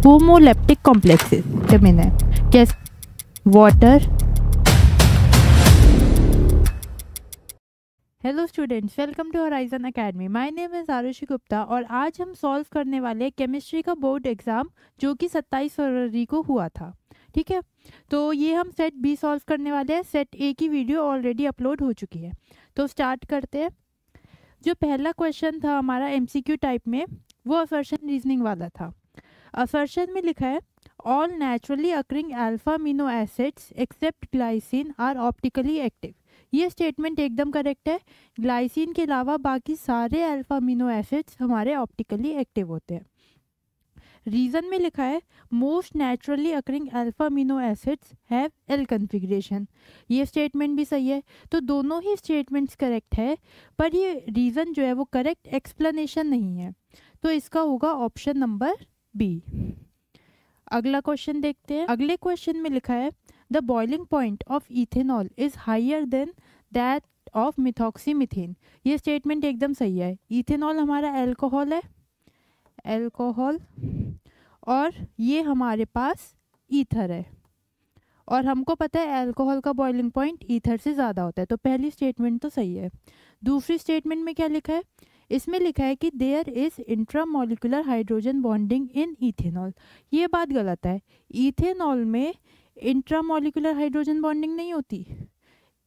Homoleptic complexes vitamin है, कैसे? Water. Hello students, welcome to Horizon academy. My name is Arushi Gupta और आज हम सॉल्व करने वाले केमिस्ट्री का बोर्ड एग्ज़ाम जो कि 27 फरवरी को हुआ था। ठीक है, तो ये हम सेट बी सॉल्व करने वाले हैं। सेट ए की वीडियो ऑलरेडी अपलोड हो चुकी है, तो स्टार्ट करते हैं। जो पहला क्वेश्चन था हमारा एमसीक्यू टाइप में, वो असर्शन रीजनिंग वाला था। असर्शन में लिखा है all naturally occurring alpha amino acids except glycine are optically active. ये स्टेटमेंट एकदम करेक्ट है। ग्लाइसिन के अलावा बाकी सारे अल्फा अमीनो एसिड्स हमारे ऑप्टिकली एक्टिव होते हैं। रीजन में लिखा है most naturally occurring alpha amino acids have L configuration. ये स्टेटमेंट भी सही है, तो दोनों ही स्टेटमेंट्स करेक्ट है, पर ये रीजन जो है वो करेक्ट एक्सप्लेनेशन नहीं है, तो इसका होगा ऑप्शन नंबर बी। अगला क्वेश्चन देखते हैं। अगले क्वेश्चन में लिखा है the boiling point of ethanol is higher than that of methoxymethane. ये स्टेटमेंट एकदम सही है। इथेनॉल हमारा अल्कोहल है, अल्कोहल, और ये हमारे पास ईथर है, और हमको पता है अल्कोहल का बॉइलिंग पॉइंट ईथर से ज़्यादा होता है, तो पहली स्टेटमेंट तो सही है। दूसरी स्टेटमेंट में क्या लिखा है? इसमें लिखा है कि there is intramolecular hydrogen bonding in ethanol. ये बात गलत है। इथेनॉल में इंट्रामोलिकुलर हाइड्रोजन बॉन्डिंग नहीं होती,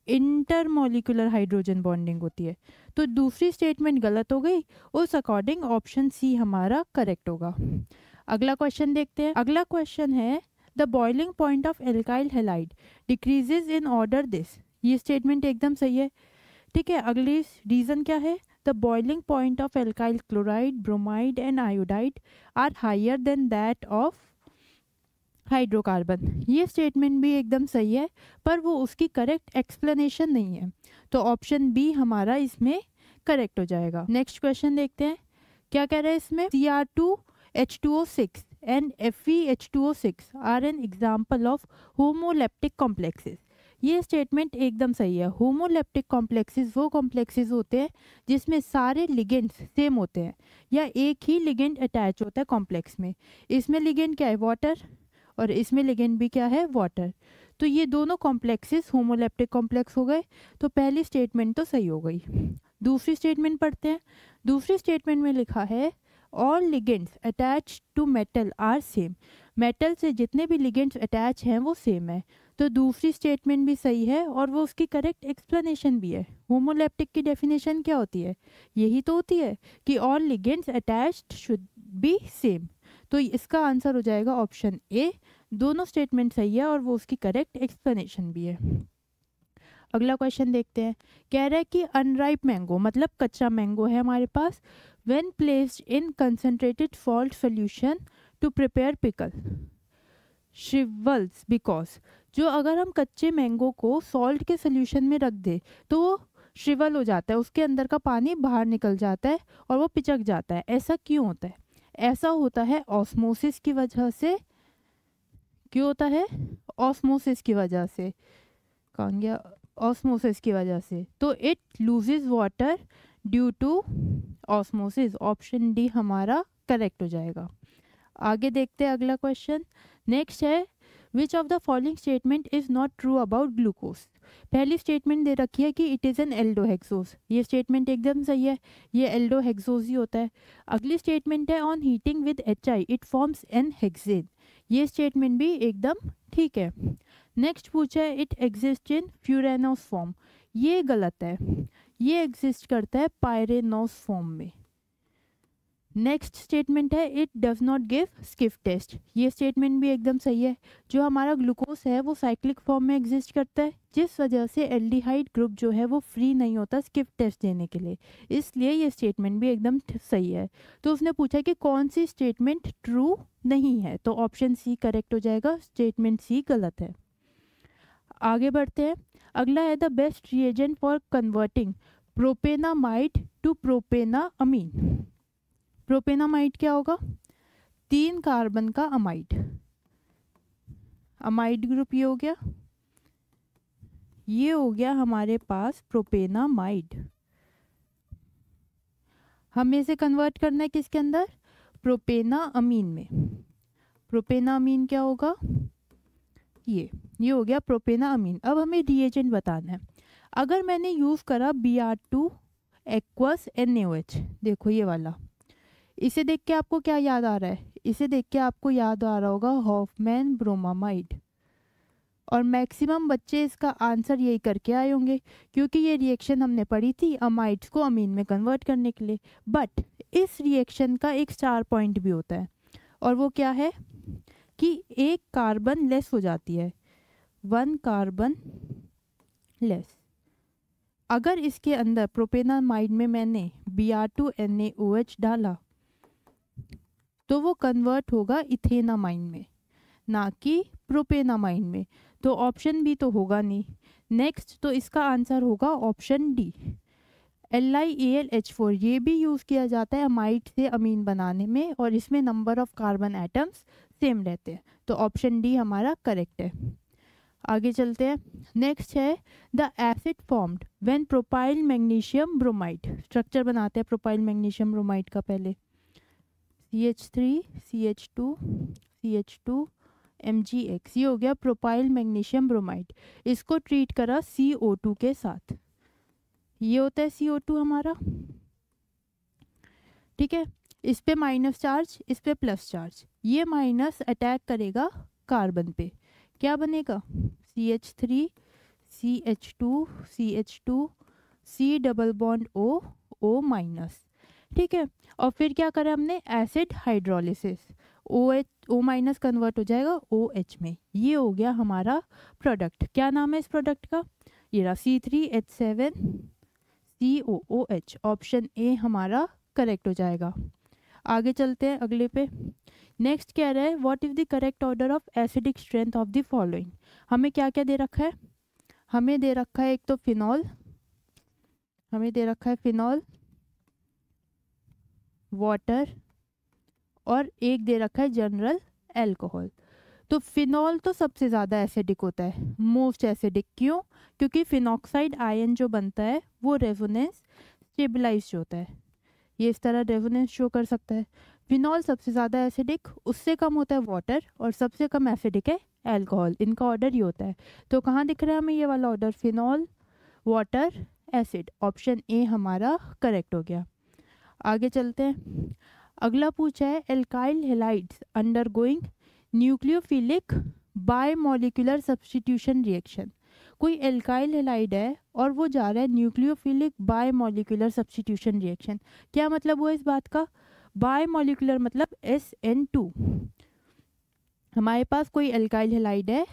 इंटरमोलिकुलर हाइड्रोजन बॉन्डिंग होती है, तो दूसरी स्टेटमेंट गलत हो गई। उस अकॉर्डिंग ऑप्शन सी हमारा करेक्ट होगा। अगला क्वेश्चन देखते हैं। अगला क्वेश्चन है the boiling point of alkyl halide decreases in order this. ये स्टेटमेंट एकदम सही है। ठीक है, अगली रीजन क्या है? The boiling point of alkyl chloride, bromide and iodide are higher than that of hydrocarbon. ये स्टेटमेंट भी एकदम सही है, पर वो उसकी करेक्ट एक्सप्लेनेशन नहीं है, तो ऑप्शन बी हमारा इसमें करेक्ट हो जाएगा। नेक्स्ट क्वेश्चन देखते हैं क्या कह रहा है इसमें। Cr2H2O6 and FeH2O6 are an example of homoleptic complexes. ये स्टेटमेंट एकदम सही है। होमोलेप्टिक कॉम्प्लेक्सेस वो कॉम्प्लेक्सेस होते हैं जिसमें सारे लिगेंड्स सेम होते हैं, या एक ही लिगेंड अटैच होता है कॉम्प्लेक्स में। इसमें लिगेंड क्या है? वाटर, और इसमें लिगेंड भी क्या है? वाटर। तो ये दोनों कॉम्प्लेक्सेस होमोलेप्टिक कॉम्प्लेक्स हो गए, तो पहली स्टेटमेंट तो सही हो गई। दूसरी स्टेटमेंट पढ़ते हैं। दूसरी स्टेटमेंट में लिखा है all ligands attach to metal are same. Metal से जितने भी लिगेंड्स अटैच हैं वो सेम है, तो दूसरी स्टेटमेंट भी सही है, और वो उसकी करेक्ट एक्सप्लेनेशन भी है। होमोलेप्टिक की डेफिनेशन क्या होती है? यही तो होती है कि all ligands attached should be same, तो इसका आंसर हो जाएगा ऑप्शन ए। दोनों स्टेटमेंट सही है और वो उसकी करेक्ट एक्सप्लेनेशन भी है। अगला क्वेश्चन देखते हैं। कह रहा है कि अनराइप मैंगो, मतलब कच्चा मैंगो है हमारे पास, when placed in concentrated salt solution to prepare pickle shrivels because. जो अगर हम कच्चे मैंगो को सॉल्ट के सोल्यूशन में रख दे तो वो श्रिवल हो जाता है, उसके अंदर का पानी बाहर निकल जाता है और वो पिचक जाता है। ऐसा क्यों होता है? ऐसा होता है ऑस्मोसिस की वजह से। क्यों होता है? ऑस्मोसिस की वजह से। कौन गया? ऑस्मोसिस की वजह से। तो it loses water due to osmosis. Option D हमारा करेक्ट हो जाएगा। आगे देखते हैं अगला क्वेश्चन। नेक्स्ट है which of the following statement is not true about glucose. पहली स्टेटमेंट दे रखी है कि इट इज़ एन एल्डोहेक्सोज। ये स्टेटमेंट एकदम सही है, ये एल्डोहेक्सोज ही होता है। अगली स्टेटमेंट है on heating with HI it forms an hexane. ये स्टेटमेंट भी एकदम ठीक है। नेक्स्ट पूछा है it exist in furanose form. ये गलत है, ये एग्जिस्ट करता है पायरेनोस फॉर्म में। नेक्स्ट स्टेटमेंट है it does not give Schiff test. ये स्टेटमेंट भी एकदम सही है। जो हमारा ग्लूकोज है वो साइक्लिक फॉर्म में एग्जिस्ट करता है, जिस वजह से एल्डिहाइड ग्रुप जो है वो फ्री नहीं होता स्किफ टेस्ट देने के लिए, इसलिए ये स्टेटमेंट भी एकदम सही है। तो उसने पूछा कि कौन सी स्टेटमेंट ट्रू नहीं है, तो ऑप्शन सी करेक्ट हो जाएगा। स्टेटमेंट सी गलत है। आगे बढ़ते हैं। अगला है the best reagent for converting propanamide to propanamine. Propanamide क्या होगा? 3 कार्बन का अमाइड, अमाइड ग्रुप ये हो गया, ये हो गया हमारे पास प्रोपेनामाइड। हमें इसे कन्वर्ट करना है किसके अंदर? प्रोपेनाअमीन में। प्रोपेनामीन क्या होगा, ये हो गया प्रोपेनामीन। अब हमें रिएजेंट बताना है। अगर मैंने यूज़ करा Br2 एक्वस NaOH, देखो ये वाला, इसे देख के आपको क्या याद आ रहा है, इसे देख के आपको याद आ रहा होगा हॉफमैन ब्रोमामाइड, और मैक्सिमम बच्चे इसका आंसर यही करके आए होंगे क्योंकि ये रिएक्शन हमने पढ़ी थी अमाइड्स को अमीन में कन्वर्ट करने के लिए। बट इस रिएक्शन का एक स्टार पॉइंट भी होता है, और वो क्या है कि एक कार्बन लेस हो जाती है, 1 कार्बन लेस। अगर इसके अंदर प्रोपेनामाइड में मैंने Br2 NaOH डाला तो वो कन्वर्ट होगा इथेनामाइन में, ना कि प्रोपेनामाइन में। तो ऑप्शन बी तो होगा नहीं। नेक्स्ट तो इसका आंसर होगा ऑप्शन डी, LiAlH4। ये भी यूज़ किया जाता है अमाइड से अमीन बनाने में, और इसमें number of carbon atoms same रहते हैं। तो ऑप्शन डी हमारा करेक्ट है। आगे चलते हैं। नेक्स्ट है the acid formed when propyl magnesium bromide. Structure बनाते हैं प्रोपाइल मैग्नीशियम ब्रोमाइड का पहले, CH3 CH2 CH2 MgX, ये हो गया प्रोपाइल मैग्नीशियम ब्रोमाइड। इसको ट्रीट करा CO2 के साथ, ये होता है CO2 हमारा, ठीक है। इस पे माइनस चार्ज, इस पे प्लस चार्ज, ये माइनस अटैक करेगा कार्बन पे, क्या बनेगा CH3 CH2 CH2 C double bond O O minus, ठीक है। और फिर क्या करें हमने, acid hydrolysis, O minus convert हो जाएगा OH में। ये हो गया हमारा प्रोडक्ट। क्या नाम है इस प्रोडक्ट का, ये रहा C3H7COOH। ऑप्शन ए हमारा करेक्ट हो जाएगा। आगे चलते हैं अगले पे। नेक्स्ट कह रहा है what is the correct order of acidic strength of the following. हमें क्या क्या दे रखा है, हमें दे रखा है एक तो फिनॉल, हमें दे रखा है फिनॉल, वाटर, और एक दे रखा है जनरल अल्कोहल। तो फिनॉल तो सबसे ज़्यादा एसिडिक होता है, मोस्ट एसिडिक। क्यों, क्योंकि फिनॉक्साइड आयन जो बनता है वो रेजोनेंस स्टेबलाइज होता है, ये इस तरह रेजोनेंस शो कर सकता है। फिनॉल सबसे ज़्यादा एसिडिक, उससे कम होता है वाटर, और सबसे कम एसिडिक है अल्कोहल। इनका ऑर्डर ये होता है। तो कहाँ दिख रहा है हमें ये वाला order, phenol, water, acid. Option A हमारा करेक्ट हो गया। आगे चलते हैं। अगला पूछा है alkyl halides undergoing nucleophilic bimolecular substitution reaction. कोई एल्काइल हैलाइड है और वो जा रहा है न्यूक्लियोफिलिक बायमॉलिक्यूलर सब्स्टिट्यूशन रिएक्शन। क्या मतलब हुआ इस बात का, बायमॉलिक्यूलर मतलब SN2। हमारे पास कोई एल्काइल हैलाइड है,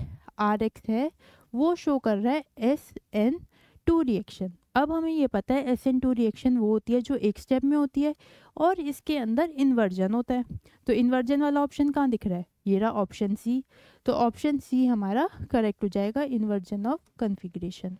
RX है, वो शो कर रहा है SN2 रिएक्शन। अब हमें ये पता है SN2 रिएक्शन वो होती है जो एक स्टेप में होती है और इसके अंदर इन्वर्जन होता है। तो इन्वर्जन वाला ऑप्शन कहाँ दिख रहा है, ये रहा ऑप्शन सी। तो ऑप्शन सी हमारा करेक्ट हो जाएगा, इन्वर्जन ऑफ कन्फिग्रेशन।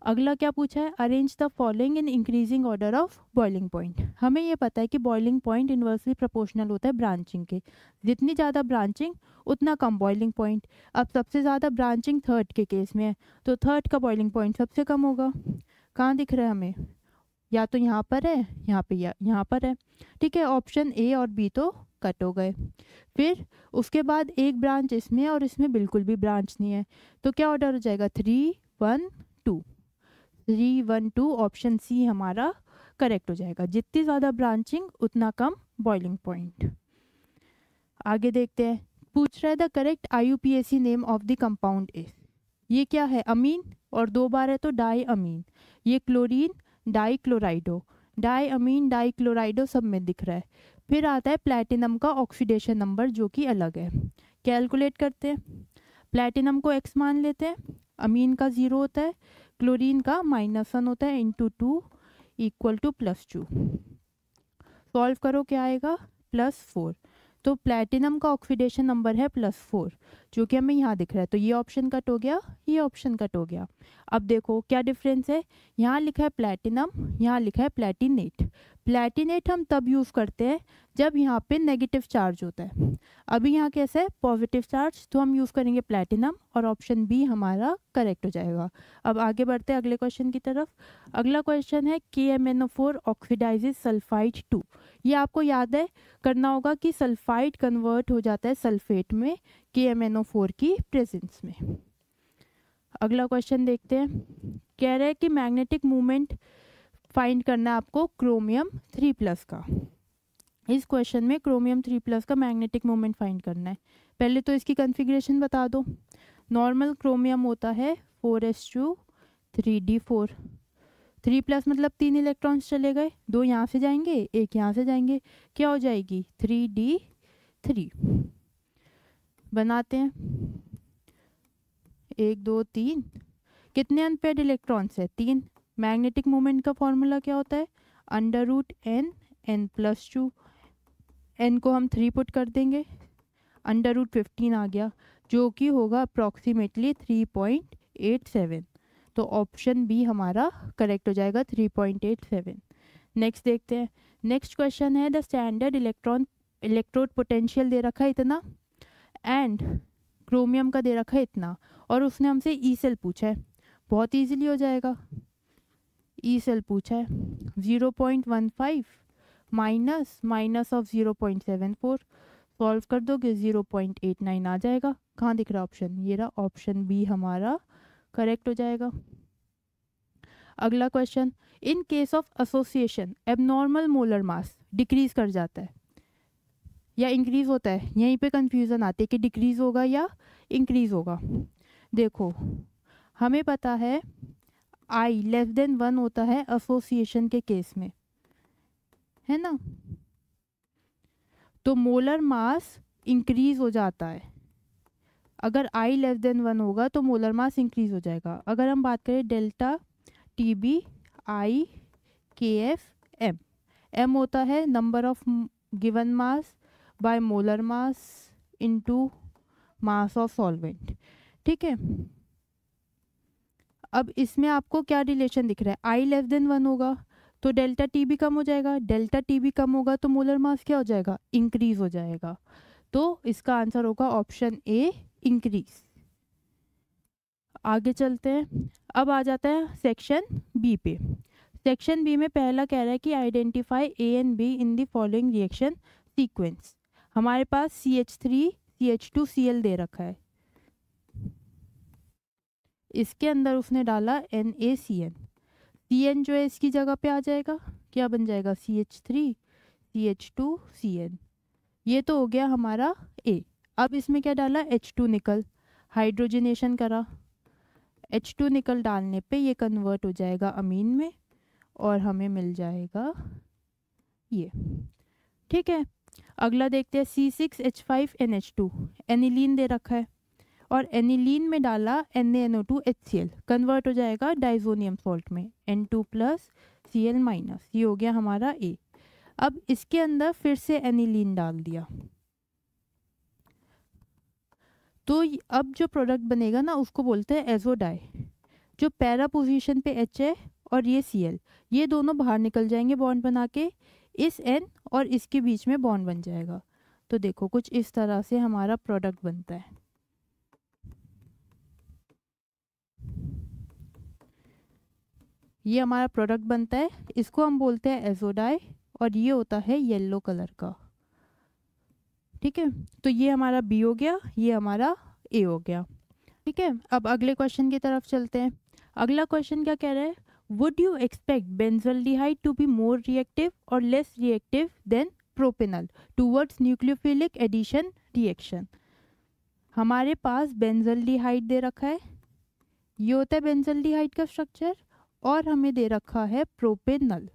अगला क्या पूछा है, arrange the following in increasing order of boiling point. हमें ये पता है कि बॉइलिंग पॉइंट इन्वर्सली प्रोपोर्शनल होता है ब्रांचिंग के, जितनी ज़्यादा ब्रांचिंग उतना कम बॉइलिंग पॉइंट। अब सबसे ज़्यादा ब्रांचिंग थर्ड के केस में है, तो थर्ड का बॉइलिंग पॉइंट सबसे कम होगा। कहाँ दिख रहा है हमें, या तो यहाँ पर है, यहाँ पे, या यहाँ पर है, ठीक है। ऑप्शन ए और बी तो कट हो गए। फिर उसके बाद एक ब्रांच इसमें और इसमें बिल्कुल भी ब्रांच नहीं है, तो क्या ऑर्डर हो जाएगा 3 1 2, 3 1 2। ऑप्शन सी हमारा करेक्ट हो जाएगा। जितनी ज़्यादा ब्रांचिंग उतना कम बॉइलिंग पॉइंट। आगे देखते हैं, पूछ रहा है the correct IUPAC name of the compound is. ये क्या है, अमीन, और 2 बार है तो डाई अमीन। ये क्लोरीन डाई क्लोराइडो, डाई अमीन डाई क्लोराइडो सब में दिख रहा है। फिर आता है प्लैटिनम का ऑक्सीडेशन नंबर जो कि अलग है। कैलकुलेट करते हैं, प्लैटिनम को x मान लेते हैं, अमीन का 0 होता है, क्लोरीन का -1 होता है, इंटू 2 इक्वल टू +2। सॉल्व करो क्या आएगा, +4। तो प्लैटिनम का ऑक्सीडेशन नंबर है +4 जो कि हमें यहाँ दिख रहा है। तो ये ऑप्शन कट हो गया, ये ऑप्शन कट हो गया। अब देखो क्या डिफरेंस है, यहाँ लिखा है प्लैटिनम, यहाँ लिखा है प्लैटिनेट। प्लैटिनेट हम तब यूज़ करते हैं जब यहाँ पे नेगेटिव चार्ज होता है। अभी यहाँ कैसा है, पॉजिटिव चार्ज, तो हम यूज़ करेंगे प्लैटिनम और ऑप्शन बी हमारा करेक्ट हो जाएगा। अब आगे बढ़ते हैं अगले क्वेश्चन की तरफ। अगला क्वेश्चन है KMnO4 ऑक्सीडाइजेज सल्फाइड 2। ये आपको याद है करना होगा कि सल्फाइड कन्वर्ट हो जाता है सल्फेट में KMnO4 की प्रेजेंस में। अगला क्वेश्चन देखते हैं। कह रहे हैं कि मैग्नेटिक मूवमेंट फाइंड करना है आपको क्रोमियम 3+ का। इस क्वेश्चन में क्रोमियम 3+ का मैग्नेटिक मोमेंट फाइंड करना है। पहले तो इसकी कॉन्फ़िगरेशन बता दो। नॉर्मल क्रोमियम होता है 4s2 3d4। 3+ मतलब 3 इलेक्ट्रॉन्स चले गए, 2 यहाँ से जाएंगे, 1 यहाँ से जाएंगे, क्या हो जाएगी 3d3। बनाते हैं 1 2 3। कितने अनपेयर्ड इलेक्ट्रॉन्स है 3। मैग्नेटिक मोमेंट का फॉर्मूला क्या होता है √n n+2। n को हम 3 पुट कर देंगे, √15 आ गया जो कि होगा अप्रॉक्सीमेटली 3.87। तो ऑप्शन बी हमारा करेक्ट हो जाएगा 3.87। नेक्स्ट देखते हैं। नेक्स्ट क्वेश्चन है द स्टैंडर्ड इलेक्ट्रोड पोटेंशियल दे रखा है इतना एंड क्रोमियम का दे रखा है इतना, और उसने हमसे ई सेल पूछा है। बहुत इजीली हो जाएगा। ई सेल पूछा है 0.15 माइनस ऑफ 0.74, सॉल्व कर दोगे 0.89 आ जाएगा। कहाँ दिख रहा है ऑप्शन, ये रहा, ऑप्शन बी हमारा करेक्ट हो जाएगा। अगला question, in case of association abnormal molar mass decrease कर जाता है या इंक्रीज होता है। यहीं पे कंफ्यूजन आती है कि डिक्रीज होगा या इंक्रीज होगा। देखो हमें पता है I < 1 होता है एसोसिएशन के केस में, है ना। तो मोलर मास इंक्रीज हो जाता है। अगर I < 1 होगा तो मोलर मास इंक्रीज हो जाएगा। अगर हम बात करें delta TB I KF M, M होता है number of given mass by molar mass into mass of solvent, ठीक है। अब इसमें आपको क्या रिलेशन दिख रहा है, I < 1 होगा तो डेल्टा TB कम हो जाएगा, डेल्टा TB कम होगा तो मोलर मास क्या हो जाएगा, इंक्रीज हो जाएगा। तो इसका आंसर होगा ऑप्शन ए इंक्रीज। आगे चलते हैं। अब आ जाता है सेक्शन बी पे। सेक्शन बी में पहला कह रहा है कि identify A and B in the following reaction sequence. हमारे पास CH3 CH2Cl दे रखा है, इसके अंदर उसने डाला NaCN। CN जो है इसकी जगह पे आ जाएगा, क्या बन जाएगा CH3 CH2Cn। ये तो हो गया हमारा A। अब इसमें क्या डाला H2 निकल, हाइड्रोजनेशन करा। H2 निकल डालने पे ये कन्वर्ट हो जाएगा अमीन में और हमें मिल जाएगा ये, ठीक है। अगला देखते हैं C6H5NH2, एनिलीन दे रखा है और एनिलीन में डाला NaNO2HCl, कन्वर्ट हो जाएगा डाइजोनियम सॉल्ट में N2+Cl-। ये हो गया हमारा A। अब इसके अंदर फिर से एनिलीन डाल दिया तो अब जो प्रोडक्ट बनेगा ना उसको बोलते हैं एजोडाई। जो पैरा पोजीशन पे H है और ये Cl, ये दोनों बाहर निकल जाएंगे बॉन्ड बना के, इस N और इसके बीच में बॉन्ड बन जाएगा। तो देखो कुछ इस तरह से हमारा प्रोडक्ट बनता है। ये हमारा प्रोडक्ट बनता है, इसको हम बोलते हैं एजोडाई और ये होता है येलो कलर का, ठीक है। तो ये हमारा बी हो गया, ये हमारा ए हो गया, ठीक है। अब अगले क्वेश्चन की तरफ चलते हैं। अगला क्वेश्चन क्या कह रहा है, would you expect benzaldehyde to be more reactive और less reactive than propanal towards nucleophilic addition reaction. हमारे पास बेंजल्डिहाइड दे रखा है, ये होता है बेंजल्डिहाइड का स्ट्रक्चर, और हमें दे रखा है प्रोपेनल,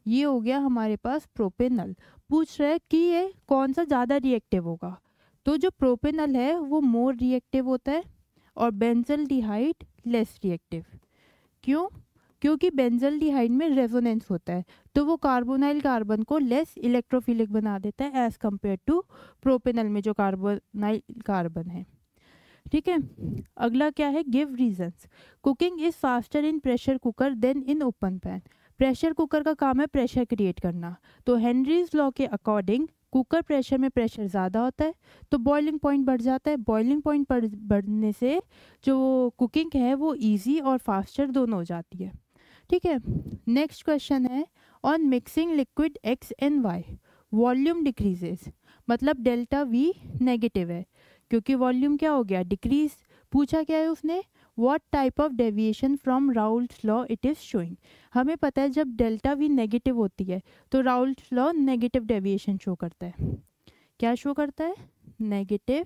ये हो गया हमारे पास प्रोपेनल। पूछ रहा है कि ये कौन सा ज़्यादा रिएक्टिव होगा, तो जो प्रोपेनल है वो मोर रिएक्टिव होता है और बेंजल्डिहाइड लेस रिएक्टिव। क्यों? क्योंकि बेंजल्डिहाइड में रेजोनेंस होता है तो वो कार्बोनाइल कार्बन को लेस इलेक्ट्रोफिलिक बना देता है एज कम्पेयर टू प्रोपेनल में जो कार्बोनाइल कार्बन है, ठीक है। अगला क्या है, give reasons. Cooking is faster in pressure cooker than in open pan. Pressure cooker का काम है प्रेशर क्रिएट करना, तो हेनरीज लॉ के अकॉर्डिंग कुकर प्रेशर में प्रेशर ज़्यादा होता है तो बॉइलिंग पॉइंट बढ़ जाता है। बॉइलिंग पॉइंट बढ़ने से जो कुकिंग है वो इजी और फास्टर दोनों हो जाती है। ठीक है, नेक्स्ट क्वेश्चन है on mixing liquid X and Y volume decreases, मतलब डेल्टा वी नेगेटिव है क्योंकि वॉल्यूम क्या हो गया डिक्रीज। पूछा क्या है उसने, what type of deviation from Raoult's law it is showing. हमें पता है जब डेल्टा वी नेगेटिव होती है तो Raoult's law negative deviation show करता है। क्या शो करता है, नेगेटिव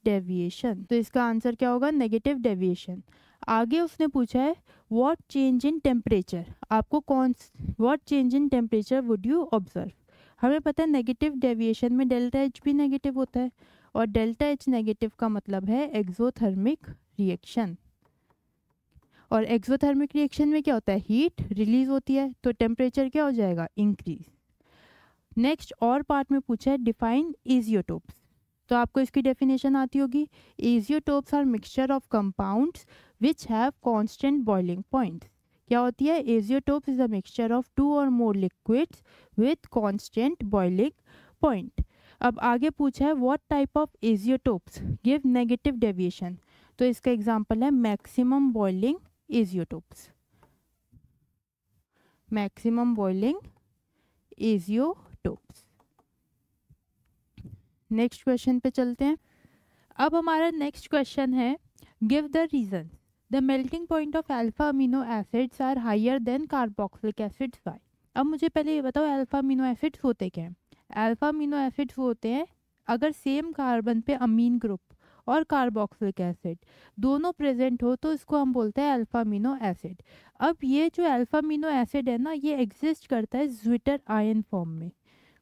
डेविएशन, तो इसका आंसर क्या होगा, नेगेटिव डेविएशन। आगे उसने पूछा है व्हाट चेंज इन टेम्परेचर, आपको what change in temperature would you observe. हमें पता है नेगेटिव डेविएशन में डेल्टा एच भी नेगेटिव होता है और डेल्टा एच नेगेटिव का मतलब है एक्सोथर्मिक रिएक्शन, और एक्सोथर्मिक रिएक्शन में क्या होता है, हीट रिलीज होती है तो टेम्परेचर क्या हो जाएगा, इंक्रीज। नेक्स्ट और पार्ट में पूछा है डिफाइन इजियोटोप्स, तो आपको इसकी डेफिनेशन आती होगी। Azeotropes are mixture of compounds which have constant boiling points. क्या होती है, azeotropes is a mixture of two और more liquids with constant boiling point. अब आगे पूछा है what type of azeotropes give negative deviation, तो इसका एग्जांपल है maximum boiling azeotropes, maximum boiling azeotropes. Next question पे चलते हैं। अब हमारा नेक्स्ट क्वेश्चन है give the reason the melting point of alpha amino acids are higher than carboxylic acids by. अब मुझे पहले ये बताओ अल्फा अमीनो एसिड्स होते क्या हैं। अल्फा अमीनो एसिड्स होते हैं अगर सेम कार्बन पे अमीन ग्रुप और कार्बोक्सिलिक एसिड दोनों प्रेजेंट हो तो इसको हम बोलते हैं अल्फा अमीनो एसिड। अब ये जो अल्फा अमीनो एसिड है ना ये एग्जिस्ट करता है ज्विटर आयन फॉर्म में।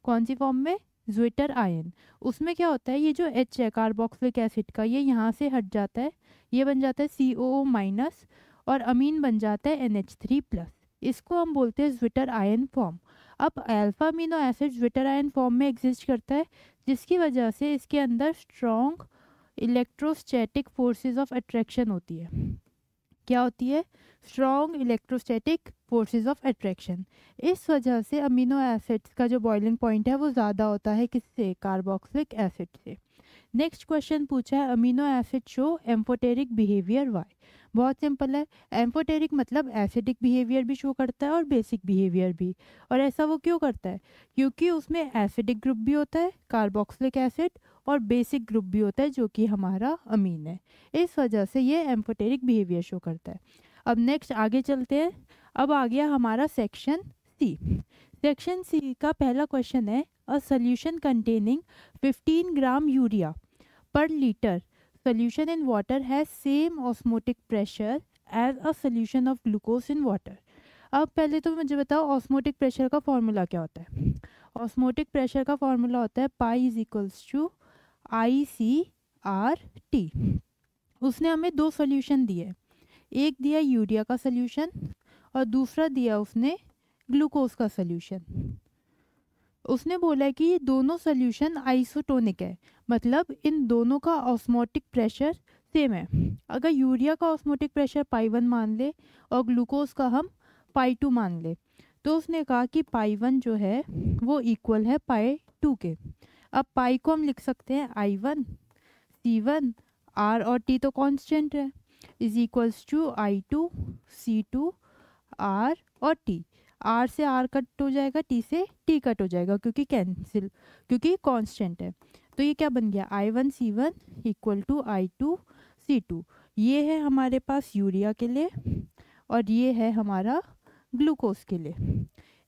कौन सी फॉर्म में, ज्विटर आयन। उसमें क्या होता है, ये जो H है कार्बोक्सिलिक एसिड का ये यहाँ से हट जाता है, ये बन जाता है COO माइनस और अमीन बन जाता है NH3 प्लस। इसको हम बोलते हैं ज्विटर आयन फॉर्म। अब alpha amino acid zwitter ion form में एग्जिस्ट करता है जिसकी वजह से इसके अंदर strong electrostatic forces of attraction होती है। क्या होती है, strong electrostatic forces of attraction. इस वजह से अमीनो एसिड्स का जो बॉइलिंग पॉइंट है वो ज़्यादा होता है किससे, कार्बोक्सिलिक एसिड से। नेक्स्ट क्वेश्चन पूछा है amino acid show amphoteric behaviour why. बहुत सिंपल है, एम्फोटेरिक मतलब एसिडिक बिहेवियर भी शो करता है और बेसिक बिहेवियर भी। और ऐसा वो क्यों करता है, क्योंकि उसमें एसिडिक ग्रुप भी होता है कार्बोक्सिलिक एसिड और बेसिक ग्रुप भी होता है जो कि हमारा अमीन है। इस वजह से ये एम्फोटेरिक बिहेवियर शो करता है। अब नेक्स्ट आगे चलते हैं। अब आ गया हमारा सेक्शन सी। सेक्शन सी का पहला क्वेश्चन है a solution containing 15 gram urea पर litre solution in water has same osmotic pressure as a solution of glucose in water। अब पहले तो मुझे बताओ ऑस्मोटिक प्रेशर का फॉर्मूला क्या होता है। ऑस्मोटिक प्रेशर का फॉर्मूला होता है pi is equals to ICRT। उसने हमें दो सोल्यूशन दिए, एक दिया यूरिया का सोल्यूशन और दूसरा दिया उसने ग्लूकोज का सोल्यूशन। उसने बोला कि ये दोनों सोल्यूशन आइसोटोनिक है, मतलब इन दोनों का ऑस्मोटिक प्रेशर सेम है। अगर यूरिया का ऑस्मोटिक प्रेशर पाई 1 मान ले और ग्लूकोज का हम पाई 2 मान ले तो उसने कहा कि पाई 1 जो है वो इक्वल है पाई 2 के। अब पाई को हम लिख सकते हैं I1 C1 R और T तो कांस्टेंट है is equals to I2 C2 R और T। R से R कट हो जाएगा, T से T कट हो जाएगा क्योंकि कांस्टेंट है। तो ये क्या बन गया I1 C1 equal to I2 C2। ये है हमारे पास यूरिया के लिए और ये है हमारा ग्लूकोज के लिए।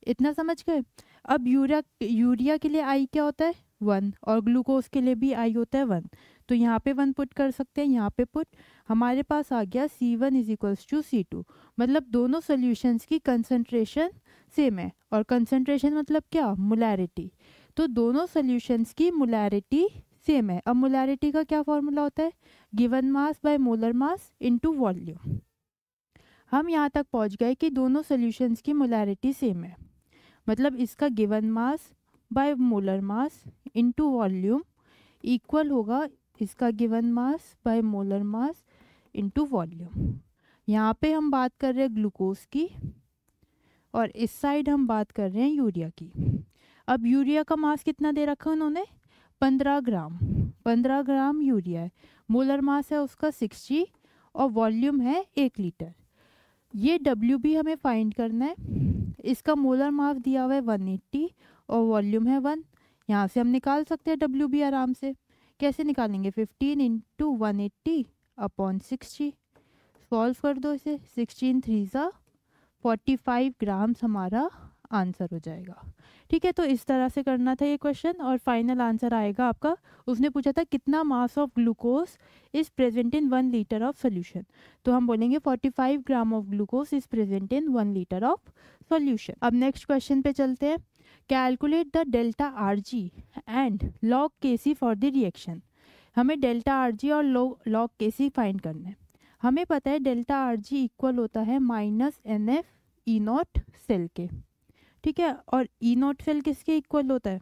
इतना समझ गए। अब यूरिया के लिए I क्या होता है 1 और ग्लूकोज के लिए भी I होता है 1, तो यहाँ पे 1 पुट कर सकते हैं, यहाँ पे पुट। हमारे पास आ गया C1 is equals to C2, मतलब दोनों सॉल्यूशंस की कंसंट्रेशन सेम है। और कंसंट्रेशन मतलब क्या, मोलैरिटी। तो दोनों सॉल्यूशंस की मोलैरिटी सेम है। अब मोलैरिटी का क्या फॉर्मूला होता है, given mass by molar mass into volume. हम यहाँ तक पहुँच गए कि दोनों सॉल्यूशंस की मोलैरिटी सेम है, मतलब इसका given mass by molar mass into volume equal होगा इसका given mass by molar mass into volume. यहाँ पे हम बात कर रहे हैं ग्लूकोज की और इस साइड हम बात कर रहे हैं यूरिया की। अब यूरिया का मास कितना दे रखा है उन्होंने, 15 ग्राम। 15 ग्राम यूरिया है, मोलर मास है उसका 60 और वॉल्यूम है 1 लीटर। ये WB हमें फाइंड करना है। इसका मोलर मास दिया हुआ है 180 और वॉल्यूम है 1। यहाँ से हम निकाल सकते हैं WB आराम से। कैसे निकालेंगे, 15 इंटू 180 अपॉन 60। सॉल्व कर दो इसे, 16 3 ज़ा 45 ग्राम्स हमारा आंसर हो जाएगा। ठीक है, तो इस तरह से करना था ये क्वेश्चन और फाइनल आंसर आएगा आपका। उसने पूछा था कितना mass of glucose is present in 1 litre of solution, तो हम बोलेंगे 45 gram of glucose is present in 1 litre of solution. अब नेक्स्ट क्वेश्चन पे चलते हैं। Calculate the delta RG and log KC for the reaction. हमें डेल्टा RG और log KC find करना है। हमें पता है डेल्टा RG इक्वल होता है -NF E0 सेल के। ठीक है, और E0 सेल किसके इक्वल होता है,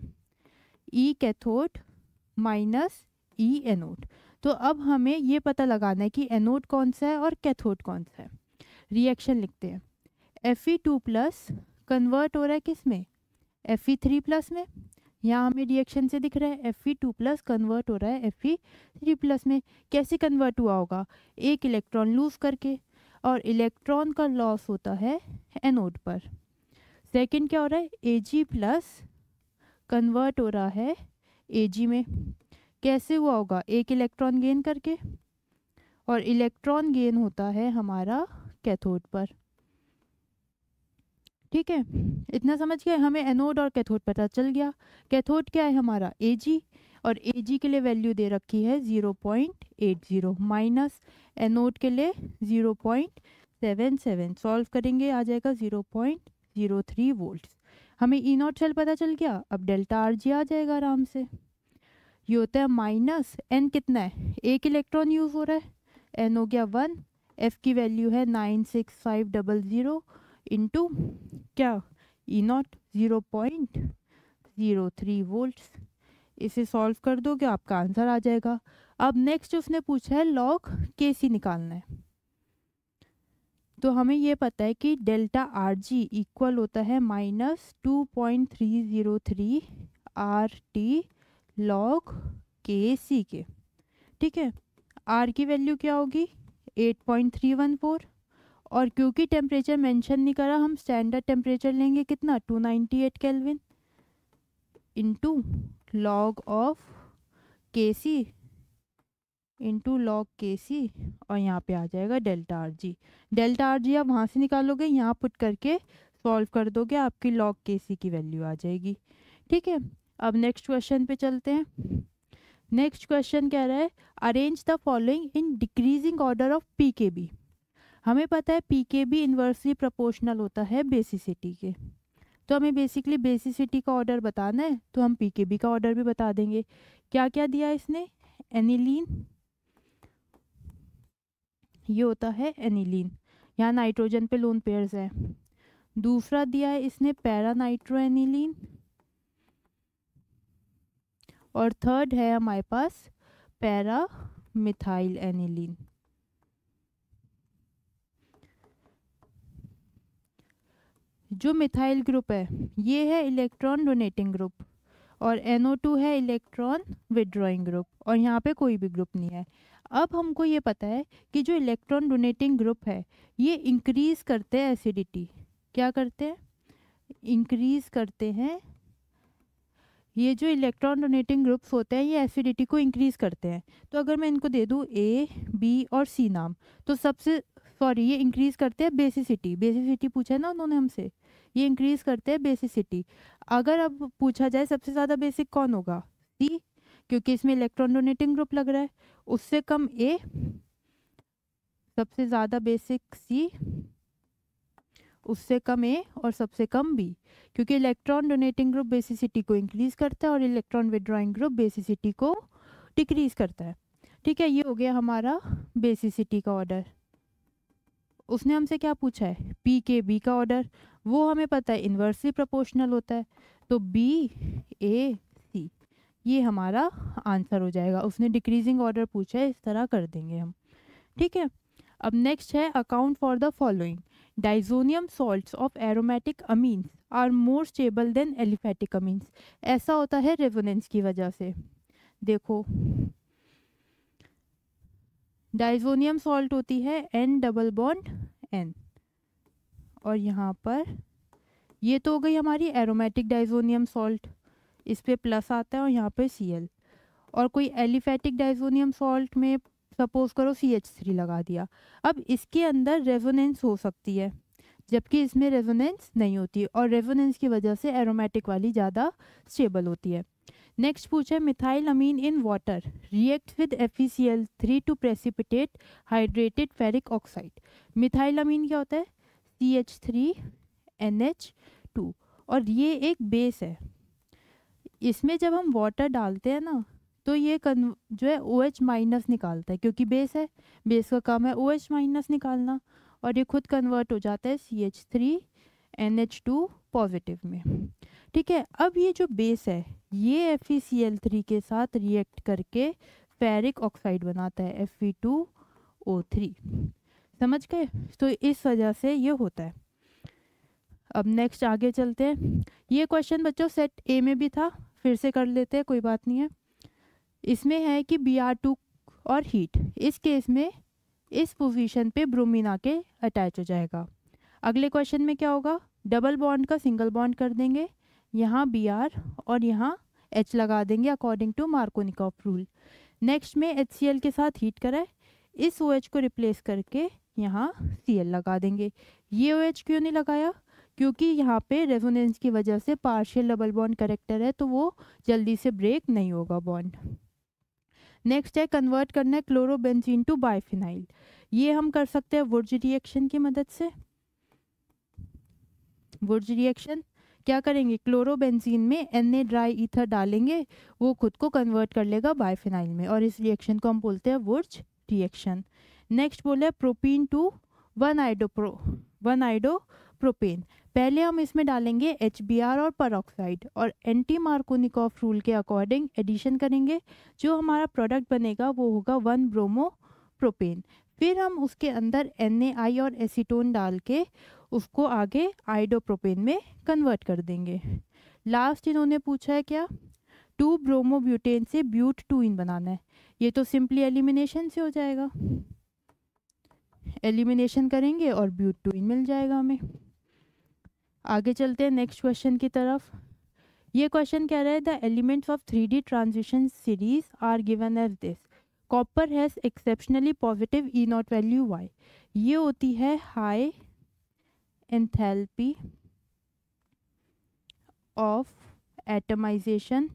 E cathode minus E anode. तो अब हमें ये पता लगाना है कि एनोड कौन सा है और कैथोड कौन सा है। रिएक्शन लिखते हैं, Fe2 प्लस कन्वर्ट हो रहा है किस में, Fe3 प्लस में। यहाँ हमें रिएक्शन से दिख रहा है Fe2 प्लस कन्वर्ट हो रहा है Fe3 प्लस में। कैसे कन्वर्ट हुआ होगा, एक इलेक्ट्रॉन लूज करके, और इलेक्ट्रॉन का लॉस होता है एनोड पर। सेकंड क्या हो रहा है, Ag प्लस कन्वर्ट हो रहा है Ag में। कैसे हुआ होगा, एक इलेक्ट्रॉन गेन करके, और इलेक्ट्रॉन गेन होता है हमारा कैथोड पर। ठीक है, इतना समझ गए, हमें एनोड और कैथोड पता चल गया। कैथोड क्या है हमारा Ag, और Ag के लिए वैल्यू दे रखी है 0.80 माइनस एनोड के लिए 0.77। सॉल्व करेंगे आ जाएगा 0.03 वोल्ट। हमें E0 सेल पता चल गया। अब डेल्टा RG आ जाएगा आराम से। ये होता है माइनस N कितना है, एक इलेक्ट्रॉन यूज हो रहा है, N हो गया 1, F की वैल्यू है 96500 इंटू क्या E0 0.03 वोल्ट्स। इसे सॉल्व कर दोगे आपका आंसर आ जाएगा। अब नेक्स्ट उसने पूछा है लॉग KC निकालना है। तो हमें ये पता है कि डेल्टा RG इक्वल होता है -2.303 RT लॉग KC के। ठीक है, R की वैल्यू क्या होगी 8.314, और क्योंकि टेम्परेचर मेंशन नहीं करा, हम स्टैंडर्ड टेम्परेचर लेंगे कितना 298 kelvin into log of KC into log KC, और यहाँ पे आ जाएगा डेल्टा RG। डेल्टा RG आप वहाँ से निकालोगे, यहाँ पुट करके सॉल्व कर दोगे, आपकी लॉग KC की वैल्यू आ जाएगी। ठीक है, अब नेक्स्ट क्वेश्चन पे चलते हैं। नेक्स्ट क्वेश्चन कह रहा है arrange the following in decreasing order of PKB। हमें पता है PKB इन्वर्सली प्रोपोर्शनल होता है बेसिसिटी के, तो हमें बेसिकली बेसिसिटी का ऑर्डर बताना है, तो हम PKB का ऑर्डर भी बता देंगे। क्या क्या दिया इसने, एनिलीन, ये होता है एनिलीन, यहाँ नाइट्रोजन पे लोन पेयर्स है। दूसरा दिया है इसने पैरा नाइट्रो एनिलीन, और थर्ड है हमारे पास पैरा मिथाइल एनिलीन। जो मिथाइल ग्रुप है ये है इलेक्ट्रॉन डोनेटिंग ग्रुप, और NO2 है इलेक्ट्रॉन विड्रॉइंग ग्रुप, और यहाँ पे कोई भी ग्रुप नहीं है। अब हमको ये पता है कि जो इलेक्ट्रॉन डोनेटिंग ग्रुप है ये इंक्रीज करते हैं एसिडिटी। क्या करते हैं, इंक्रीज करते हैं। ये जो इलेक्ट्रॉन डोनेटिंग ग्रुप्स होते हैं ये एसिडिटी को इंक्रीज करते हैं। तो अगर मैं इनको दे दूँ A, B और C नाम, तो सबसे ये इंक्रीज करते हैं बेसिसिटी। बेसिसिटी पूछा है ना उन्होंने हमसे, ये इंक्रीज करते हैं बेसिसिटी। अगर अब पूछा जाए सबसे ज़्यादा बेसिक कौन होगा, C, क्योंकि इसमें इलेक्ट्रॉन डोनेटिंग ग्रुप लग रहा है। उससे कम A, सबसे ज़्यादा बेसिक C, उससे कम A और सबसे कम B, क्योंकि इलेक्ट्रॉन डोनेटिंग ग्रुप बेसिसिटी को इंक्रीज करता है और इलेक्ट्रॉन विड्रॉइंग ग्रुप बेसिसिटी को डिक्रीज करता है। ठीक है, ये हो गया हमारा बेसिसिटी का ऑर्डर। उसने हमसे क्या पूछा है, PKB का ऑर्डर, वो हमें पता है इन्वर्सली प्रोपोर्शनल होता है, तो B, A, C ये हमारा आंसर हो जाएगा। उसने डिक्रीजिंग ऑर्डर पूछा है, इस तरह कर देंगे हम। ठीक है, अब नेक्स्ट है account for the following. Diazonium salts of aromatic amines are more stable than aliphatic amines. ऐसा होता है रेजोनेंस की वजह से। देखो डाइजोनियम सॉल्ट होती है N डबल बॉन्ड N, और यहाँ पर ये तो हो गई हमारी एरोमेटिक डाइजोनियम सॉल्ट, इस पे प्लस आता है और यहाँ पे Cl। और कोई एलिफेटिक डाइजोनियम सॉल्ट में सपोज करो CH3 लगा दिया। अब इसके अंदर रेजोनेंस हो सकती है जबकि इसमें रेजोनेंस नहीं होती, और रेजोनेंस की वजह से एरोमेटिक वाली ज़्यादा स्टेबल होती है। नेक्स्ट पूछा है methyl amine in water reacts with FeCl3 to precipitate hydrated ferric oxide. Methyl amine क्या होता है? CH3NH2, और ये एक बेस है। इसमें जब हम वाटर डालते हैं ना तो ये जो है OH माइनस निकालता है, क्योंकि बेस है, बेस का काम है OH माइनस निकालना, और ये खुद कन्वर्ट हो जाता है CH3NH2 पॉजिटिव में। ठीक है, अब ये जो बेस है ये FeCl3 के साथ रिएक्ट करके फेरिक ऑक्साइड बनाता है Fe2O3। समझ गए? तो इस वजह से ये होता है। अब नेक्स्ट आगे चलते हैं। ये क्वेश्चन बच्चों सेट ए में भी था, फिर से कर लेते हैं, कोई बात नहीं है। इसमें है कि Br2 और हीट, इस केस में इस पोजीशन पे ब्रोमीन आके अटैच हो जाएगा। अगले क्वेश्चन में क्या होगा? डबल बॉन्ड का सिंगल बॉन्ड कर देंगे, यहाँ Br और यहाँ H लगा देंगे according to Markovnikov rule. Next में HCl के साथ हीट कराए, इस OH को रिप्लेस करके यहाँ Cl लगा देंगे। ये OH क्यों नहीं लगाया? क्योंकि यहाँ पे रेजोनेंस की वजह से पार्शियल डबल बॉन्ड करेक्टर है, तो वो जल्दी से ब्रेक नहीं होगा बॉन्ड। नेक्स्ट है कन्वर्ट करना है क्लोरोबेंजीन टू बाइफिनाइल। ये हम कर सकते हैं वुर्ज रिएक्शन की मदद से। वुर्ज रिएक्शन क्या करेंगे? क्लोरोबेंजीन में Na ड्राई ईथर डालेंगे, वो खुद को कन्वर्ट कर लेगा बाइफिनाइल में, और इस रिएक्शन को हम बोलते हैं वुर्ज रिएक्शन। नेक्स्ट बोले प्रोपीन टू 1-आइडोप्रोपेन। पहले हम इसमें डालेंगे HBr और परऑक्साइड, और एंटी मार्कोनिकॉफ रूल के अकॉर्डिंग एडिशन करेंगे। जो हमारा प्रोडक्ट बनेगा वो होगा 1-ब्रोमोप्रोपेन। फिर हम उसके अंदर NaI और एसीटोन डाल के उसको आगे आइडोप्रोपेन में कन्वर्ट कर देंगे। लास्ट इन्होंने पूछा है क्या? 2-ब्रोमोब्यूटेन से ब्यूट-2इन बनाना है। ये तो सिंपली एलिमिनेशन से हो जाएगा, एलिमिनेशन करेंगे और ब्यूट-2इन मिल जाएगा हमें। आगे चलते हैं नेक्स्ट क्वेश्चन की तरफ। ये क्वेश्चन कह रहा है the elements of 3D transition series are given as this. Copper has exceptionally positive E0 value why. ये होती है high enthalpy of atomization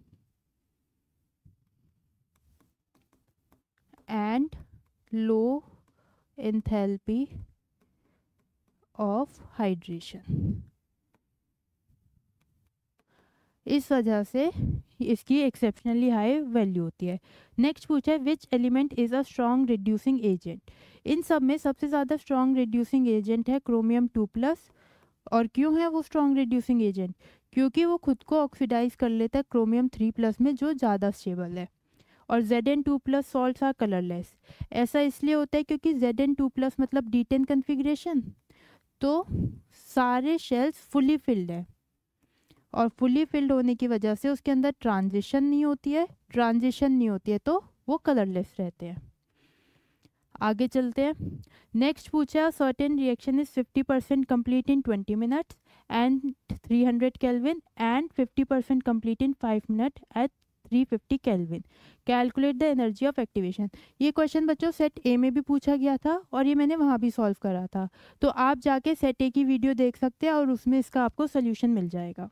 and low enthalpy of hydration. इस वजह से इसकी एक्सेप्शनली हाई वैल्यू होती है। नेक्स्ट पूछा है which element is a strong reducing agent. इन सब में सबसे ज़्यादा स्ट्रॉन्ग रिड्यूसिंग एजेंट है क्रोमियम 2+। और क्यों है वो स्ट्रॉन्ग रिड्यूसिंग एजेंट? क्योंकि वो खुद को ऑक्सीडाइज कर लेता है क्रोमियम 3+ में, जो ज़्यादा स्टेबल है। और Zn2+ सॉल्ट्स आर कलरलेस। ऐसा इसलिए होता है क्योंकि Zn2+ मतलब D10 कन्फिग्रेशन, तो सारे शेल्स फुली फिल्ड है, और फुली फिल्ड होने की वजह से उसके अंदर ट्रांजिशन नहीं होती है, तो वो कलरलेस रहते हैं। आगे चलते हैं। नेक्स्ट पूछा certain reaction is 50% complete in 20 minutes and 300 kelvin and 50% complete in 5 minute at 350 kelvin. Calculate the energy of activation. ये क्वेश्चन बच्चों सेट ए में भी पूछा गया था, और ये मैंने वहाँ भी सॉल्व करा था, तो आप जाके सेट ए की वीडियो देख सकते हैं और उसमें इसका आपको सोल्यूशन मिल जाएगा।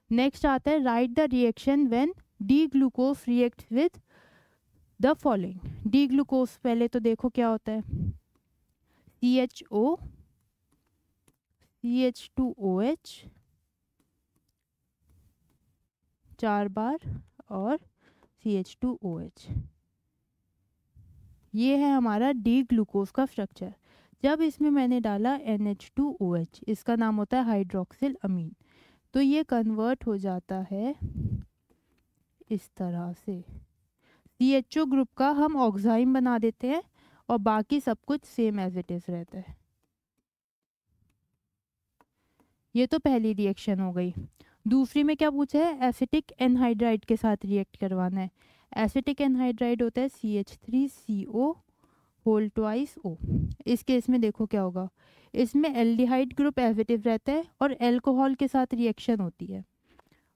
नेक्स्ट आता है right the reaction when D glucose react with the following. D glucose पहले तो देखो क्या होता है, CHO CH2OH 4 बार और CH2OH। ये है हमारा डी ग्लूकोज का स्ट्रक्चर। जब इसमें मैंने डाला NH2OH, इसका नाम होता है हाइड्रोक्सिल अमीन, तो ये कन्वर्ट हो जाता है इस तरह से। CHO ग्रुप का हम ऑक्साइम बना देते हैं, और बाकी सब कुछ सेम एज इट इज़ रहता है। ये तो पहली रिएक्शन हो गई। दूसरी में क्या पूछा है, एसिटिक एनहाइड्राइड के साथ रिएक्ट करवाना है। एसिटिक एनहाइड्राइड होता है CH3CO होल ट्वाइस O। इस केस में देखो क्या होगा, इसमें aldehyde group as it is रहता है और एल्कोहल के साथ रिएक्शन होती है।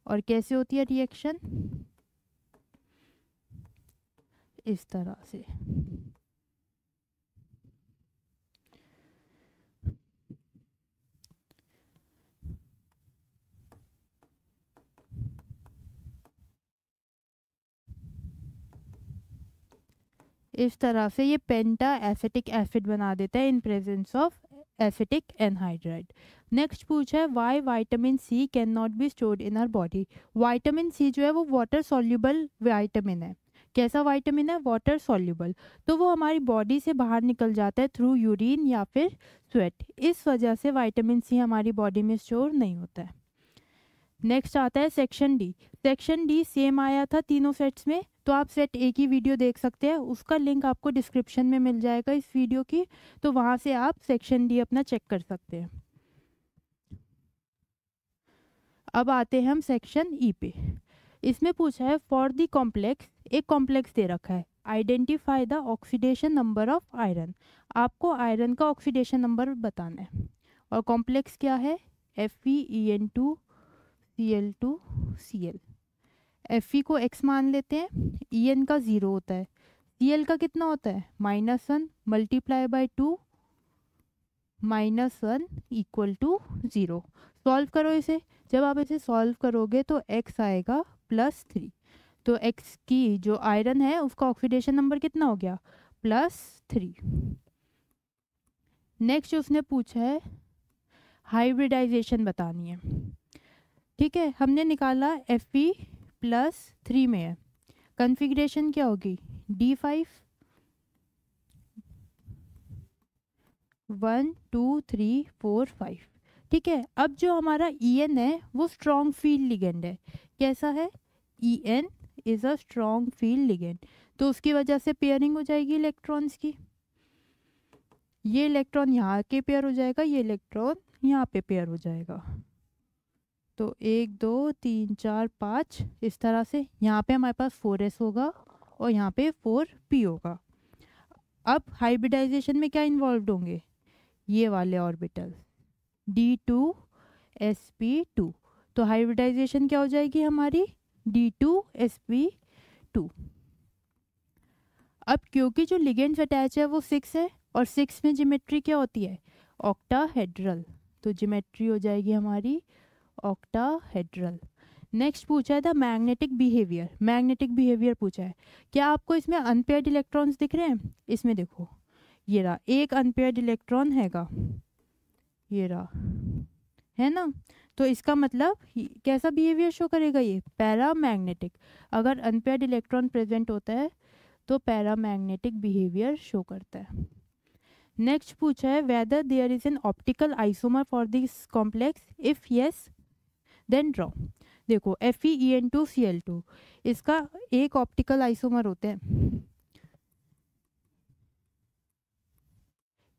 और कैसे होती है रिएक्शन, इस तरह से। इस तरह से ये पेंटा एसिटिक एसिड बना देता है in presence of acetic anhydride. Next पूछा है why vitamin C can not be stored in our body. Vitamin C जो है वो वाटर सॉल्युबल विटामिन है। कैसा विटामिन है, वाटर सॉल्युबल। तो वो हमारी बॉडी से बाहर निकल जाता है थ्रू यूरिन या फिर स्वेट। इस वजह से विटामिन सी हमारी बॉडी में स्टोर नहीं होता है। नेक्स्ट आता है section D. Section D same आया था तीनों सेट्स में, तो आप सेट ए की वीडियो देख सकते हैं, उसका लिंक आपको डिस्क्रिप्शन में मिल जाएगा इस वीडियो की, तो वहाँ से आप सेक्शन डी अपना चेक कर सकते हैं। अब आते हैं हम सेक्शन ई पे। इसमें पूछा है फॉर द कॉम्प्लेक्स, एक कॉम्प्लेक्स दे रखा है, identify the oxidation number of iron. आपको आयरन का ऑक्सीडेशन नंबर बताना है। और कॉम्प्लेक्स क्या है, FeEN2Cl2Cl। Fe को x मान लेते हैं, En का 0 होता है, Cl का कितना होता है -1 multiply by 2 -1 equal to 0। Solve करो इसे, जब आप इसे सॉल्व करोगे तो x आएगा +3। तो x की जो आयरन है उसका ऑक्सीडेशन नंबर कितना हो गया, +3। नेक्स्ट उसने पूछा है हाइब्रिडाइजेशन बतानी है। ठीक है, हमने निकाला Fe+3 में है, कन्फिग्रेशन क्या होगी D5 1 2 3 4 5। ठीक है, अब जो हमारा En है वो स्ट्रॉन्ग फील्ड लिगेंड है। कैसा है, En is a strong field ligand, तो उसकी वजह से पेयरिंग हो जाएगी इलेक्ट्रॉन्स की। ये इलेक्ट्रॉन यहाँ के पेयर हो जाएगा, ये इलेक्ट्रॉन यहाँ पे पेयर हो जाएगा। तो 1 2 3 4 5 इस तरह से। यहाँ पे हमारे पास 4s होगा और यहाँ पे 4p होगा। अब हाइब्रिडाइजेशन में क्या इन्वॉल्व होंगे, ये वाले ऑर्बिटल D2sp2। तो हाइब्रिडाइजेशन क्या हो जाएगी हमारी D2sp2। अब क्योंकि जो लिगेंड्स अटैच है वो 6 है और 6 में ज्योमेट्री क्या होती है, ऑक्टाहेड्रल, तो ज्योमेट्री हो जाएगी हमारी ऑक्टाहेड्रल। नेक्स्ट पूछा है the magnetic behaviour. Magnetic behaviour पूछा है, क्या आपको इसमें अनपेयर्ड इलेक्ट्रॉन्स दिख रहे हैं, इसमें देखो ये रहा एक अनपेयर्ड इलेक्ट्रॉन हैगा, ये रहा है ना, तो इसका मतलब कैसा बिहेवियर शो करेगा, ये पैरामैग्नेटिक। अगर अनपेयर्ड इलेक्ट्रॉन प्रेजेंट होता है तो पैरामैग्नेटिक बिहेवियर शो करता है। नेक्स्ट पूछा है whether there is an optical isomer for this complex, if yes then draw. देखो FeEN2Cl2 इसका एक ऑप्टिकल आइसोमर होते हैं।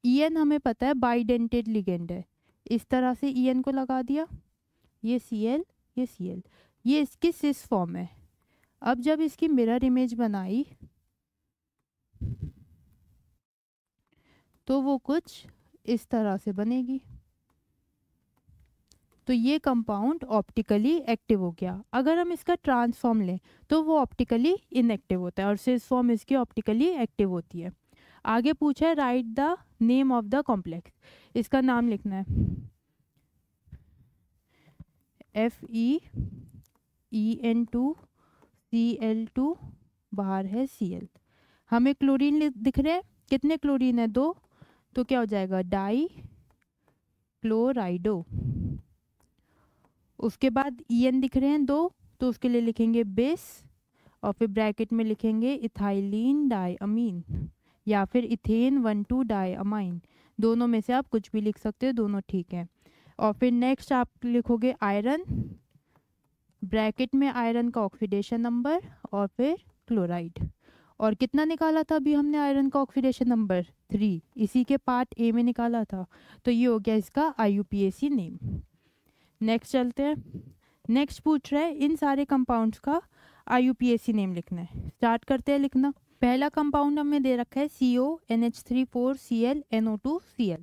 En हमें पता है बाइडेंटेड लिगेंड है, इस तरह से En को लगा दिया, ये Cl ये Cl, ये इसकी सिस फॉर्म है। अब जब इसकी मिरर इमेज बनाई तो वो कुछ इस तरह से बनेगी। तो ये कंपाउंड ऑप्टिकली एक्टिव हो गया। अगर हम इसका ट्रांसफॉर्म लें तो वो ऑप्टिकली इनएक्टिव होता है और सिस फॉर्म इसकी ऑप्टिकली एक्टिव होती है। आगे पूछा है right the name of the complex, इसका नाम लिखना है FeEN2Cl2 बाहर है Cl। हमें क्लोरीन दिख रहे हैं, कितने क्लोरीन है 2, तो क्या हो जाएगा डाई क्लोराइडो। उसके बाद En दिख रहे हैं 2, तो उसके लिए लिखेंगे बिस और फिर ब्रैकेट में लिखेंगे इथाइलिन डाइअमीन या फिर इथेन 1,2 डाइअमाइन, दोनों में से आप कुछ भी लिख सकते हो, दोनों ठीक है। और फिर नेक्स्ट आप लिखोगे आयरन, ब्रैकेट में आयरन का ऑक्सीडेशन नंबर और फिर क्लोराइड। और कितना निकाला था अभी हमने आयरन का ऑक्सीडेशन नंबर 3, इसी के पार्ट ए में निकाला था। तो ये हो गया इसका IUPAC नेम। नेक्स्ट चलते हैं। नेक्स्ट पूछ रहा है इन सारे कंपाउंड्स का IUPAC नेम लिखना है। स्टार्ट करते हैं लिखना। पहला कंपाउंड हमें दे रखा है CO NH3 4Cl NO2Cl।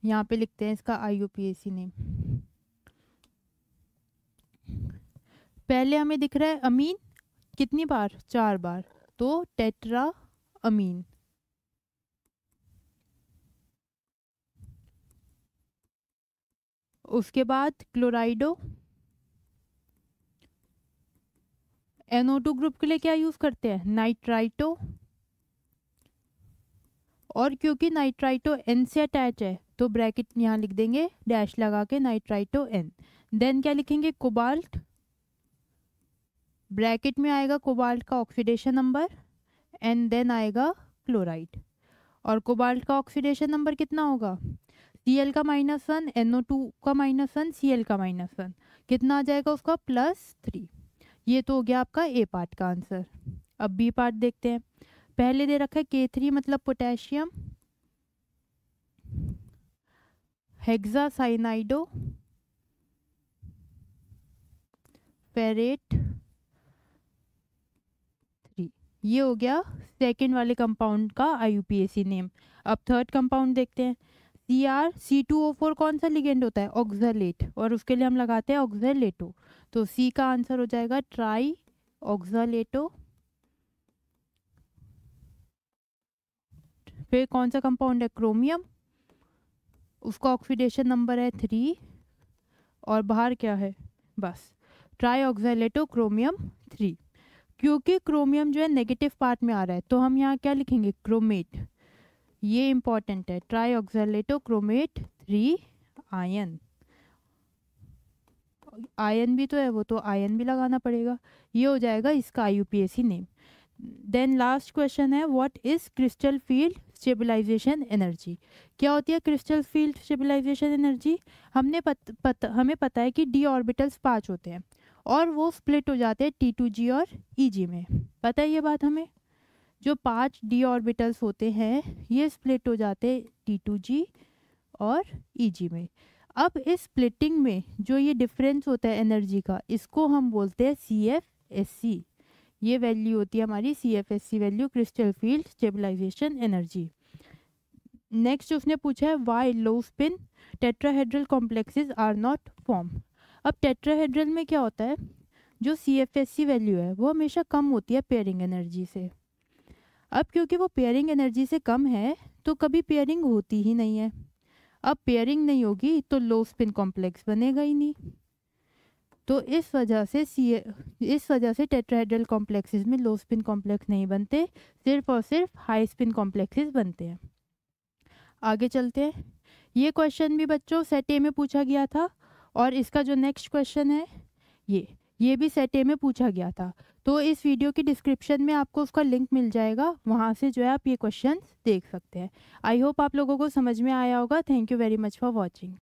यहाँ पे लिखते हैं इसका IUPAC नेम। पहले हमें दिख रहा है अमीन, कितनी बार? 4 बार, तो टेट्रा अमीन। उसके बाद क्लोराइडो, NO2 ग्रुप के लिए क्या यूज करते हैं? नाइट्राइटो। और क्योंकि नाइट्राइटो N से अटैच है तो ब्रैकेट यहाँ लिख देंगे डैश लगा के नाइट्राइटो N। देन क्या लिखेंगे? कोबाल्ट। ब्रैकेट में आएगा कोबाल्ट का ऑक्सीडेशन नंबर एंड देन आएगा क्लोराइड। और कोबाल्ट का ऑक्सीडेशन नंबर कितना होगा? Cl का -1 NO2 का -1 Cl का -1, कितना आ जाएगा उसका? +3। ये तो हो गया आपका ए पार्ट का आंसर। अब बी पार्ट देखते हैं। पहले दे रखा है K3 मतलब पोटेशियम, हेक्सासाइनाइडो, फेरेट 3। ये हो गया सेकेंड वाले कंपाउंड का IUPAC नेम। अब थर्ड कंपाउंड देखते हैं। CrC2O4 कौन सा लिगेंड होता है? ऑक्सैलेट, और उसके लिए हम लगाते हैं ऑक्सैलेटो। तो सी का आंसर हो जाएगा ट्राई ऑक्सैलेटो। फिर कौन सा कंपाउंड है? क्रोमियम, उसका ऑक्सीडेशन नंबर है 3 और बाहर क्या है? बस ट्राई ऑक्सैलेटो क्रोमियम 3। क्योंकि क्रोमियम जो है नेगेटिव पार्ट में आ रहा है तो हम यहाँ क्या लिखेंगे? क्रोमेट। ये इंपॉर्टेंट है, ट्राई ऑक्सैलेटो क्रोमेट 3 आयन। आयन भी तो है, वो तो आयन भी लगाना पड़ेगा। ये हो जाएगा इसका IUPAC name. Then last question है what is crystal field stabilization energy? क्या होती है क्रिस्टल फील्ड स्टेबलाइजेशन एनर्जी? हमें पता है कि d ऑर्बिटल्स 5 होते हैं और वो स्प्लिट हो जाते हैं T2G और EG में। पता है ये बात हमें? जो 5 d ऑर्बिटल्स होते हैं ये स्प्लिट हो जाते हैं T2G और EG में। अब इस स्प्लिटिंग में जो ये डिफरेंस होता है एनर्जी का, इसको हम बोलते हैं CFSC। ये वैल्यू होती है हमारी CFSC value, crystal field stabilization energy. Next उसने पूछा है why low spin tetrahedral complexes are not form. अब टेट्राहेड्रल में क्या होता है? जो CFSC वैल्यू है वो हमेशा कम होती है पेयरिंग एनर्जी से। अब क्योंकि वो पेयरिंग एनर्जी से कम है तो कभी पेयरिंग होती ही नहीं है। अब पेयरिंग नहीं होगी तो लो स्पिन कॉम्प्लेक्स बनेगा ही नहीं। तो इस वजह से टेट्राहेड्रल कॉम्प्लेक्सेस में लो स्पिन कॉम्प्लेक्स नहीं बनते, सिर्फ और सिर्फ हाई स्पिन कॉम्प्लेक्सेस बनते हैं। आगे चलते हैं। ये क्वेश्चन भी बच्चों सेट ए में पूछा गया था और इसका जो नेक्स्ट क्वेश्चन है ये भी सेट ए में पूछा गया था। तो इस वीडियो की डिस्क्रिप्शन में आपको उसका लिंक मिल जाएगा, वहाँ से जो है आप ये क्वेश्चन देख सकते हैं। आई होप आप लोगों को समझ में आया होगा। Thank you very much for watching.